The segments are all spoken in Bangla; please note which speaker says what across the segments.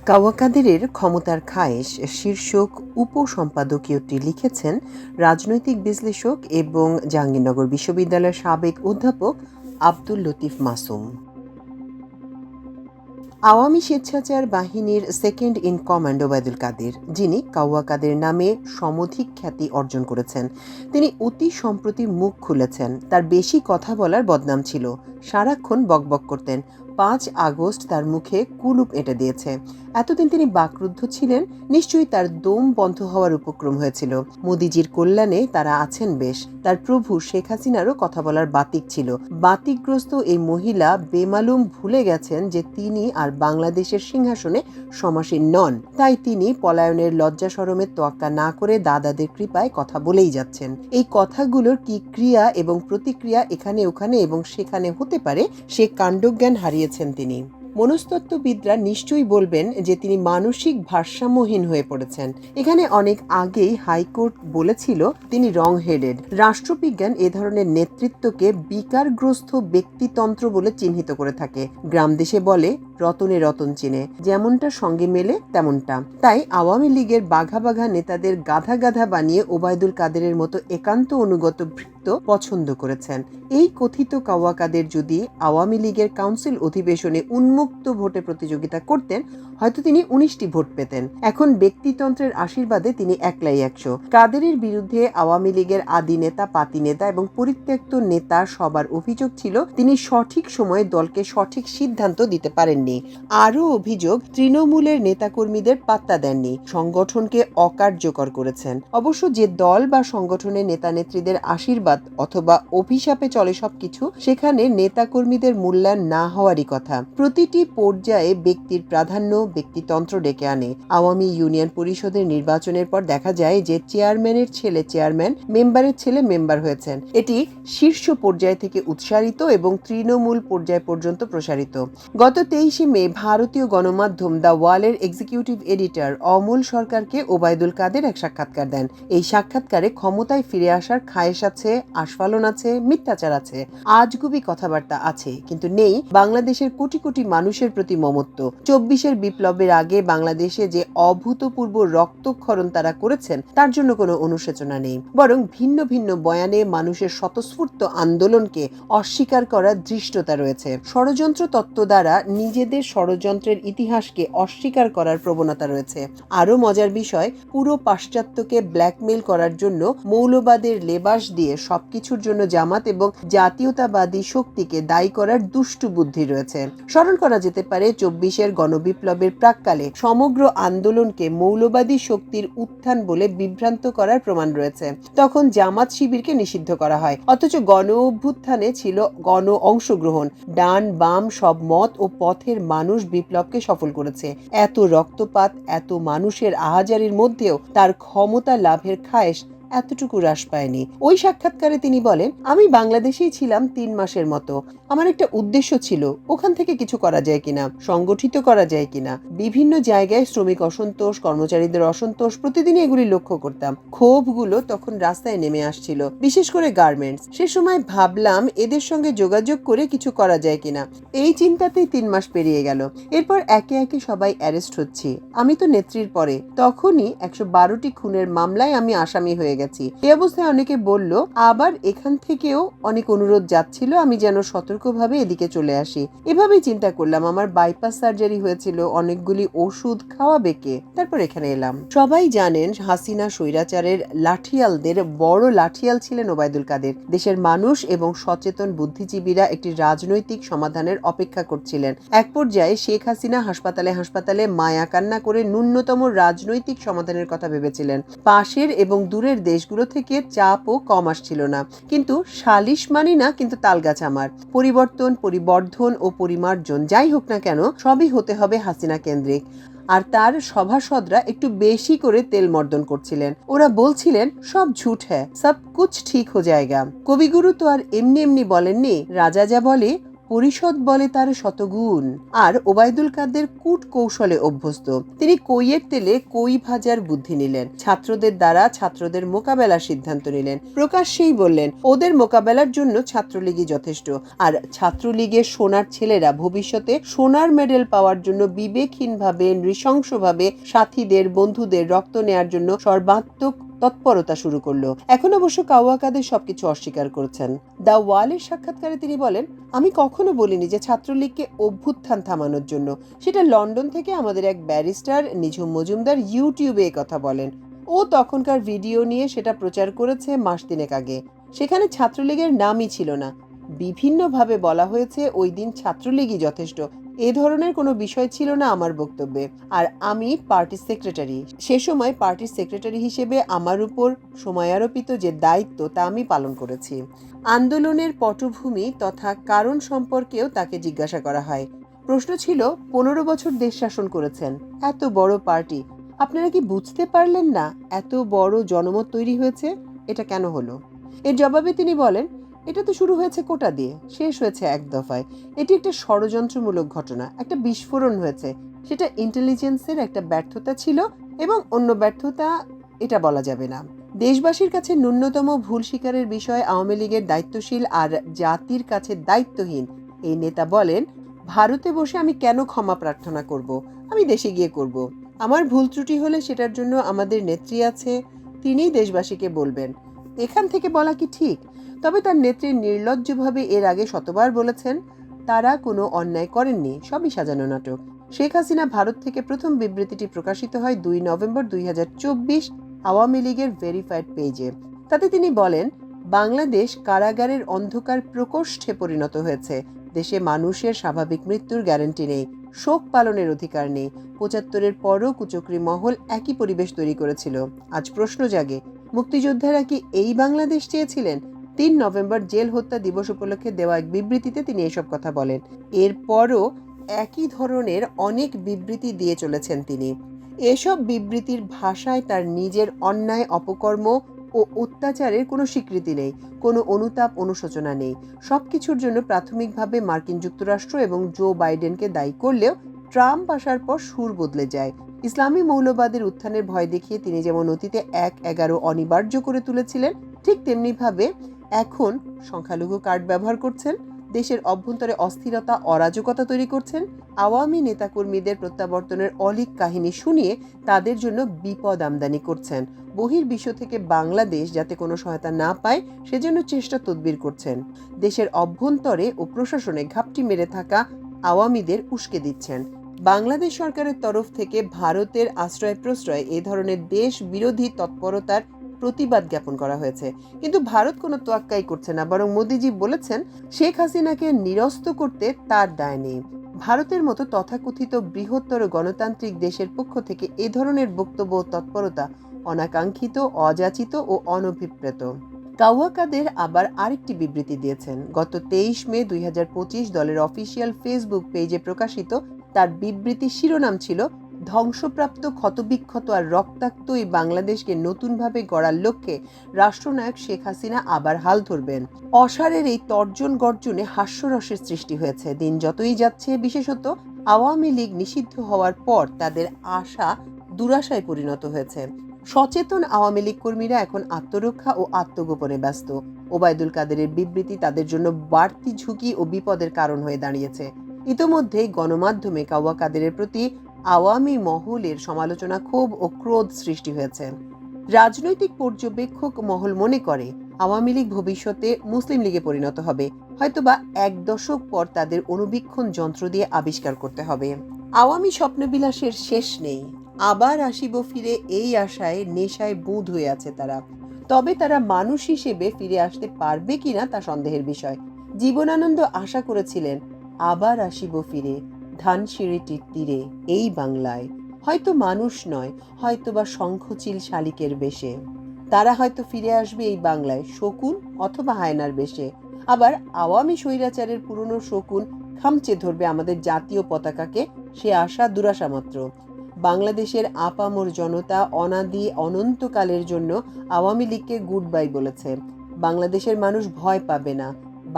Speaker 1: কাওয়া কাদেরের ক্ষমতার খায়েশ শীর্ষক উপসম্পাদকীয়টি লিখেছেন রাজনৈতিক বিশ্লেষক এবং জাহাঙ্গীরনগর বিশ্ববিদ্যালয়ের সাবেক অধ্যাপক আব্দুল লতিফ মাসুম। আওয়ামী স্বেচ্ছাচার বাহিনীর second in command Obaidul Quader, যিনি কাওয়া কাদের নামে সমধিক খ্যাতি অর্জন করেছেন, তিনি অতি সম্প্রতি মুখ খুলেছেন। তার বেশি কথা বলার বদনাম ছিল, সারাক্ষণ বকবক করতেন। 5 আগস্ট তার মুখে কুলুপ এঁটে দিয়েছে। এতদিন তিনি বাকরুদ্ধ ছিলেন, নিশ্চয়ই তার দম বন্ধ হওয়ার উপক্রম হয়েছিল। মোদিজির কল্যাণে তারা আছেন বেশ। তার প্রভু শেখ হাসিনারও কথা বলার বাতিক ছিল। বাতিকগ্রস্ত এই মহিলা বেমালুম ভুলে গেছেন যে তিনি আর বাংলাদেশের সিংহাসনে সমাসীন নন। তাই তিনি পলায়নের লজ্জা শরমের তোয়াক্কা না করে দাদাদের কৃপায় কথা বলেই যাচ্ছেন। এই কথাগুলোর কি ক্রিয়া এবং প্রতিক্রিয়া এখানে ওখানে এবং সেখানে হতে পারে, সে কাণ্ডজ্ঞান হারিয়েছেন তিনি। মনস্তত্ত্ববিদরা নিশ্চয়ই বলবেন যে তিনি মানসিক ভারসাম্যহীন হয়ে পড়েছেন। এখানে অনেক আগেই হাইকোর্ট বলেছিল তিনি রং হেডেড। রাষ্ট্রবিজ্ঞান এ ধরনের নেতৃত্বকে বিকারগ্রস্ত ব্যক্তিতন্ত্র বলে চিহ্নিত করে থাকে। গ্রাম দেশে বলে রতনে রতন চিনে, যেমনটা সঙ্গে মেলে তেমনটা। তাই আওয়ামী লীগের বাঘা বাঘা নেতাদের গাধা গাধা বানিয়ে ওবায়দুল কাদেরের মতো একান্ত অনুগত ভৃত্য পছন্দ করেছেন। এই কথিত কাওয়া কাদের যদি আওয়ামী লীগের কাউন্সিল অধিবেশনে উন্মুক্ত ভোটে প্রতিযোগিতা করতেন, হয়তো তিনি 19টি ভোট পেতেন। এখন ব্যক্তিতন্ত্রের আশীর্বাদে তিনি একলাই 100। কাদেরের বিরুদ্ধে আওয়ামী লীগের আদি নেতা, পাতি নেতা এবং পরিত্যক্ত নেতা সবার অভিযোগ ছিল তিনি সঠিক সময়ে দলকে সঠিক সিদ্ধান্ত দিতে পারেননি। আরও অভিযোগ তৃণমূলের নেতাকর্মীদের পাত্তা দেননি, সংগঠনকে অকার্যকর করেছেন। অবশ্য যে দল বা সংগঠনের নেতা নেত্রীদের আশীর্বাদ অথবা অভিশাপে চলে সবকিছু, সেখানে নেতাকর্মীদের মূল্যায়ন না হওয়ারই কথা। প্রতিটি পর্যায়ে ব্যক্তির প্রাধান্য ব্যক্তিতন্ত্র ডেকে আনে। আওয়ামী ইউনিয়ন পরিষদের নির্বাচনের পর দেখা যায় যে চেয়ারম্যানের ছেলে চেয়ারম্যান, মেম্বারের ছেলে মেম্বার হয়েছেন। এটি শীর্ষ পর্যায় থেকে উৎসারিত এবং তৃণমূল পর্যায় পর্যন্ত প্রসারিত। গত 23শে মে ভারতীয় গণমাধ্যম দ্য ওয়ালের এক্সিকিউটিভ এডিটর অমল সরকারকে ওবায়দুল কাদের এক সাক্ষাৎকার দেন। এই সাক্ষাৎকারে ক্ষমতায় ফিরে আসার খায়েশ আছে, আস্ফালন আছে, মিথ্যাচার আছে, আজগুবি কথাবার্তা আছে, কিন্তু নেই বাংলাদেশের কোটি কোটি মানুষের প্রতি মমত্ব। 24-এর বিপ্লবের আগে বাংলাদেশে যে অভূতপূর্ব রক্তক্ষরণ তারা করেছেন, তার জন্য কোনো অনুশোচনা নেই। বরং ভিন্ন ভিন্ন বয়ানে মানুষের স্বতঃস্ফূর্ত আন্দোলনকে অস্বীকার করার ধৃষ্টতা রয়েছে। ষড়যন্ত্র তত্ত্ব দ্বারা নিজেদের ষড়যন্ত্রের ইতিহাসকে অস্বীকার করার প্রবণতা রয়েছে। আরো মজার বিষয়, পুরো পাশ্চাত্যকে ব্ল্যাকমেইল করার জন্য মৌলবাদের লেবাস দিয়ে সবকিছুর জন্য জামাত এবং জাতীয়তাবাদী শক্তিকে দায়ী করার দুষ্টু বুদ্ধি রয়েছে। স্মরণ করা যেতে পারে 24-এর গণবিপ্লবের প্রাক্কালে সমগ্র আন্দোলনকে মৌলবাদী শক্তির উত্থান বলে বিভ্রান্ত করার প্রমাণ রয়েছে। তখন জামাত শিবিরকে নিষিদ্ধ করা হয়, অথচ গণ অভ্যুত্থানে ছিল গণ অংশগ্রহণ। ডান বাম সব মত ও পথের মানুষ বিপ্লবকে সফল করেছে। এত রক্তপাত, এত মানুষের আহাজারির মধ্যেও তার ক্ষমতা লাভের খায়েশ এতটুকু হ্রাস পায়নি। ওই সাক্ষাৎকারে তিনি বলেন, আমি বাংলাদেশেই ছিলাম 3 মাসের মতো। আমার একটা উদ্দেশ্য ছিল, ওখান থেকে কিছু করা যায় কিনা, সংগঠিত করা যায় কিনা। বিভিন্ন জায়গায় শ্রমিক অসন্তোষ, কর্মচারীদের অসন্তোষ, প্রতিদিনই এগুলি লক্ষ্য করতাম। ক্ষোভগুলো তখন রাস্তায় নেমে আসছিল, বিশেষ করে গার্মেন্টস। সে সময় ভাবলাম এদের সঙ্গে যোগাযোগ করে কিছু করা যায় কিনা। এই চিন্তাতেই 3 মাস পেরিয়ে গেল। এরপর একে একে সবাই অ্যারেস্ট হচ্ছি। আমি তো নেত্রীর পরে। তখনই 112টি খুনের মামলায় আমি আসামি হয়ে গেছি। এই অবস্থায় অনেকে বলল, আবার এখান থেকেও অনেক অনুরোধ যাচ্ছিল আমি যেন সতর্কভাবে এদিকে চলে আসি। এভাবেই চিন্তা করলাম। আমার বাইপাস সার্জারি হয়েছিল, অনেকগুলি ওষুধ খাওয়াবে কে, তারপর এখানে এলাম। সবাই জানেন হাসিনা স্বৈরাচারের লাঠিয়ালদের বড় লাঠিয়াল ছিলেন ওবায়দুল কাদের। দেশের মানুষ এবং সচেতন বুদ্ধিজীবীরা একটি রাজনৈতিক সমাধানের অপেক্ষা করছিলেন। এক পর্যায়ে শেখ হাসিনা হাসপাতালে হাসপাতালে মায়া কান্না করে ন্যূনতম রাজনৈতিক সমাধানের কথা ভেবেছিলেন। পাশের এবং দূরের দেশগুলো থেকে চাপও কম আসছিল না। কিন্তু সালিশ মানি না, কিন্তু তালগাছ আমার। পরিবর্তন, পরিবর্ধন ও পরিমার্জন যাই হোক না কেন, সবই হতে হবে হাসিনা কেন্দ্রিক। আর তার সভাসদরা একটু বেশি করে তেল মর্দন করছিলেন। ওরা বলছিলেন সব ঝুট হ্যাঁ, সব কুছ ঠিক হো জায়েগা। কবিগুরু তো আর এমনি এমনি বলেননি, রাজা যা বলে পরিষদ বলে তার শতগুণ। আর ওবায়দুল কাদের কূট কৌশলে অভ্যস্ত। তিনি কইয়ের তেলে কই ভাজার বুদ্ধি নিলেন, ছাত্রদের দ্বারা ছাত্রদের মোকাবেলার সিদ্ধান্ত নিলেন, প্রকাশ্যেই বললেন ওদের মোকাবেলার জন্য ছাত্রলীগই যথেষ্ট। আর ছাত্রলীগের সোনার ছেলেরা ভবিষ্যতে সোনার মেডেল পাওয়ার জন্য বিবেকহীনভাবে নৃশংসভাবে সাথীদের বন্ধুদের রক্ত নেয়ার জন্য সর্বাত্মক তৎপরতা শুরু করলো। এখন অবশ্য কাওয়া কাদের সবকিছু অস্বীকার করছেন। দ্য ওয়ালের সাক্ষাৎকারে তিনি বলেন, আমি কখনো বলিনি যে ছাত্রলীগকে অভ্যুত্থান থামানোর জন্য। সেটা লন্ডন থেকে আমাদের এক ব্যারিস্টার নিঝুম মজুমদার ইউটিউবে কথা বলেন। ও তখনকার ভিডিও নিয়ে সেটা প্রচার করেছে মাস তিনেক আগে। সেখানে ছাত্রলীগের নামই ছিল না। বিভিন্নভাবে বলা হয়েছে ওই দিন ছাত্রলীগই যথেষ্ট। এ ধরনের কোনো বিষয় ছিল না আমার বক্তব্যে। আর আমি পার্টির সেক্রেটারি। সে সময় পার্টির সেক্রেটারি হিসেবে আমার উপর সময়ারোপিত যে দায়িত্ব তা আমি পালন করেছি। আন্দোলনের পটভূমি তথা কারণ সম্পর্কেও তাকে জিজ্ঞাসা করা হয়। প্রশ্ন ছিল, 15 বছর দেশ শাসন করেছেন, এত বড় পার্টি, আপনারা কি বুঝতে পারলেন না এত বড় জনমত তৈরি হয়েছে? এটা কেন হলো? এর জবাবে তিনি বলেন, এটা তো শুরু হয়েছে কোটা দিয়ে, শেষ হয়েছে এক দফায়। এটি একটা ষড়যন্ত্রমূলক ঘটনা, একটা বিস্ফোরণ হয়েছে। সেটা ইন্টেলিজেন্সের একটা ব্যর্থতা ছিল এবং অন্য ব্যর্থতা এটা বলা যাবে না। দেশবাসীর কাছে ন্যূনতম ভুল স্বীকারের বিষয়ে আওয়ামী লীগের দায়িত্বশীল আর জাতির কাছে দায়িত্বহীন এই নেতা বলেন, ভারতে বসে আমি কেন ক্ষমা প্রার্থনা করব? আমি দেশে গিয়ে করব। আমার ভুল ত্রুটি হলে সেটার জন্য আমাদের নেত্রী আছে, তিনিই দেশবাসীকে বলবেন। এখান থেকে বলা কি ঠিক? তবে তার নেত্রী নির্লজ্জভাবে এর আগে শতবার বলেছেন তারা কোনো অন্যায় করেননি, সবই সাজানো নাটক। শেখ হাসিনা ভারত থেকে প্রথম বিবৃতিটি প্রকাশিত হয় 2 নভেম্বর 2024 আওয়ামী লীগের ভেরিফাইড পেজে। তাতে তিনি বলেন, বাংলাদেশ কারাগারের অন্ধকার প্রকোষ্ঠে পরিণত হয়েছে। দেশে মানুষের স্বাভাবিক মৃত্যুর গ্যারান্টি নেই, শোক পালনের অধিকার নেই। 75-এর পরও কুচক্রী মহল একই পরিবেশ তৈরি করেছিল। আজ প্রশ্ন জাগে, মুক্তিযোদ্ধারা কি এই বাংলাদেশ চেয়েছিলেন? 3 নভেম্বর জেল হত্যা দিবস উপলক্ষে দেওয়া এক বিবৃতিতে তিনি এসব কথা বলেন। এরপরও একই ধরনের অনেক বিবৃতি দিয়ে চলেছেন তিনি। এসব বিবৃতির ভাষায় তার নিজের অন্যায় অপকর্ম ও অত্যাচারের কোনো স্বীকৃতি নেই, কোনো অনুতাপ অনুশোচনা নেই। সবকিছুর জন্য প্রাথমিকভাবে মার্কিন যুক্তরাষ্ট্র এবং জো বাইডেনকে দায়ী করলেও ট্রাম্প আসার পর সুর বদলে যায়। ইসলামী মৌলবাদের উত্থানের ভয় দেখিয়ে তিনি যেমন অতীতে 1-11 অনিবার্য করে তুলেছিলেন, ঠিক তেমনিভাবে এখন সংখ্যালঘু কার্ড ব্যবহার করছেন, দেশের অভ্যন্তরে অস্থিরতা অরাজকতা তৈরি করছেন, আওয়ামী নেতাকর্মীদের প্রত্যাবর্তনের অলীক কাহিনী শুনিয়ে তাদের জন্য বিপদ আমদানি করছেন। বহির্বিশ্ব থেকে বাংলাদেশ যাতে কোনো সহায়তা না পায় সেজন্য চেষ্টা তদবির করছেন। দেশের অভ্যন্তরে ও প্রশাসনে ঘাপটি মেরে থাকা আওয়ামীদের উস্কে দিচ্ছেন। বাংলাদেশ সরকারের তরফ থেকে ভারতের আশ্রয় প্রশ্রয় এ ধরনের দেশ বিরোধী তৎপরতার প্রতিবাদ জ্ঞাপন করা হয়েছে। কিন্তু ভারত কোনো তোয়াক্কাই করছে না, বরং মোদিজি বলেছেন শেখ হাসিনাকে নিরস্ত করতে তার দায় নেই। ভারতের মতো তথাকথিত বৃহত্তর গণতান্ত্রিক দেশের পক্ষ থেকে এ ধরনের বক্তব্য ও তৎপরতা অনাকাঙ্ক্ষিত, অযাচিত ও অনভিপ্রেত। কাওয়া কাদের আবার আরেকটি বিবৃতি দিয়েছেন। গত 23 মে 2025 দলের অফিসিয়াল ফেসবুক পেজে প্রকাশিত তার বিবৃতির শিরোনাম ছিল, ধ্বংসপ্রাপ্ত ক্ষতবিক্ষত আর রক্তাক্ত এই বাংলাদেশকে নতুনভাবে গড়ার লক্ষ্যে রাষ্ট্রনায়ক শেখ হাসিনা আবার হাল ধরবেন। অসারের এই তর্জন গর্জনে হাস্যরসের সৃষ্টি হয়েছে। দিন যতই যাচ্ছে, বিশেষত আওয়ামী লীগ নিষিদ্ধ হওয়ার পর তাদের আশা দুরাশায় পরিণত হয়েছে। সচেতন আওয়ামী লীগ কর্মীরা এখন আত্মরক্ষা ও আত্মগোপনে ব্যস্ত। ওবায়দুল কাদেরের বিবৃতি তাদের জন্য বাড়তি ঝুঁকি ও বিপদের কারণ হয়ে দাঁড়িয়েছে। ইতোমধ্যেই গণমাধ্যমে কাওয়া কাদেরের প্রতি আওয়ামী মহলের সমালোচনা, ক্ষোভ ও ক্রোধ সৃষ্টি হয়েছে। রাজনৈতিক পর্যবেক্ষক মহল মনে করে আওয়ামী লীগ ভবিষ্যতে মুসলিম লীগে পরিণত হবে, হয়তোবা 1 দশক পর তাদের অনুবীক্ষণ যন্ত্র দিয়ে আবিষ্কার করতে হবে। আওয়ামী স্বপ্নবিলাসের শেষ নেই, আবার আসিব ফিরে এই আশায় নেশায় বুঁদ হয়ে আছে তারা। তবে তারা মানুষ হিসেবে ফিরে আসতে পারবে কিনা তা সন্দেহের বিষয়। জীবনানন্দ আশা করেছিলেন আবার আসিব ফিরে ধানসিঁড়িটির তীরে এই বাংলায়, হয়তো মানুষ নয়, হয়তো বা শঙ্খচিল শালিকের বেশে। তারা হয়তো ফিরে আসবে এই বাংলায় শকুন অথবা হায়নার বেশে। আবার আওয়ামী স্বৈরাচারের পুরনো শকুন খামচে ধরবে আমাদের জাতীয় পতাকাকে, সে আশা দুরাশা মাত্র। বাংলাদেশের আপামর জনতা অনাদি অনন্তকালের জন্য আওয়ামী লীগকে গুড বাই বলেছে। বাংলাদেশের মানুষ ভয় পাবে না,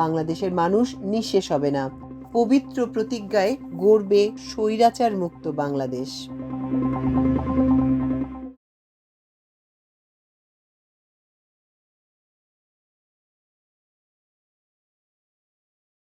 Speaker 1: বাংলাদেশের মানুষ নিঃশেষ হবে না। পবিত্র প্রতিজ্ঞায় গড়বে স্বৈরাচার মুক্ত বাংলাদেশ।